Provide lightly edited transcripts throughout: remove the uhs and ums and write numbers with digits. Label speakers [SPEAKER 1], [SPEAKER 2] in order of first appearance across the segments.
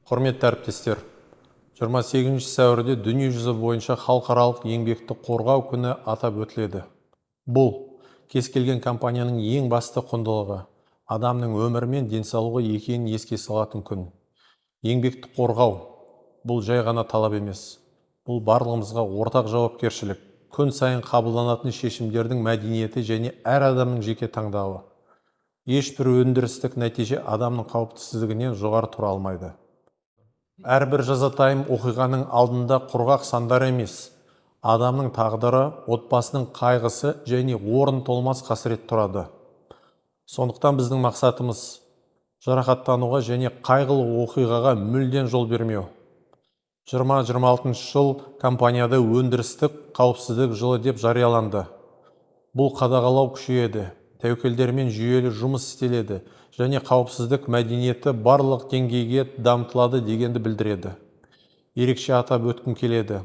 [SPEAKER 1] Құрметті әріптестер, 28 сәуірде дүниежүзі бойынша халықаралық еңбекті қорғау күні атап өтіледі. Бұл кез келген компанияның ең басты құндылығы, адамның өмірі мен денсаулығы екенін еске салатын күн. Еңбекті қорғау бұл жай ғана талап емес. Бұл барлығымызға ортақ жауапкершілік, күн сайын қабылданатын шешімдердің мәдениеті және әр адамның жеке таңдауы. Ешбір өндірістік нәтиже адамның қауіпсіздігінен жоғары тұра алмайды. Әрбір жазатайым оқиғаның алдында құрғақ сандар емес, адамның тағдыры, отбасының қайғысы және орын толмас қасірет тұрады. Сондықтан біздің мақсатымыз жарақаттануға және қайғылы оқиғаға мүлдем жол бермеу. 2026 жыл компанияда өндірістік қауіпсіздік жылы деп жарияланды. Бұл қадағалау күшейеді, тәуекелдермен жүйелі жұмыс істеледі және қауіпсіздік мәдениеті барлық деңгейге дамытылады дегенді білдіреді. Ерекше атап өткім келеді.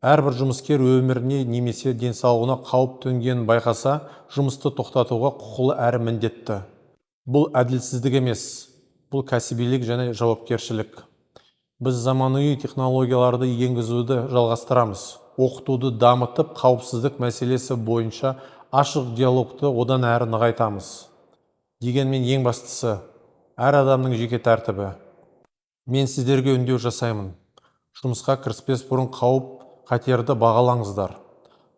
[SPEAKER 1] Әрбір жұмыскер өміріне немесе денсаулығына қауіп төнгенін байқаса, жұмысты тоқтатуға құқылы әрі міндетті. Бұл әділсіздік емес, бұл кәсібилік және жауапкершілік. Біз заманауи технологияларды енгізуді жалғастырамыз, оқытуды дамытып, қауіпсіздік мәселесі бойынша ашық диалогты одан әрі нығайтамыз. Дегенмен ең бастысы, әр адамның жеке тәртібі. Мен сіздерге үндеу жасаймын. Жұмысқа кіріспес бұрын қауіп қатерді бағалаңыздар.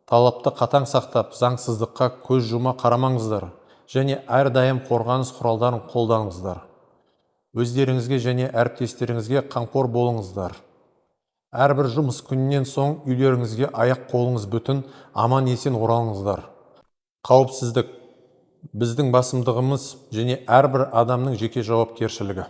[SPEAKER 1] Талапты қатаң сақтап, заңсыздыққа көз жұма қарамаңыздар және әрдайым қорғаныс құралдарын қолданыңыздар. Өздеріңізге және әріптестеріңізге қамқор болыңыздар. Әрбір жұмыс күнінен соң үйлеріңізге аяқ қолыңыз бүтін, аман есен оралыңыздар. Қауіпсіздік біздің басымдығымыз және әрбір адамның жеке жауапкершілігі.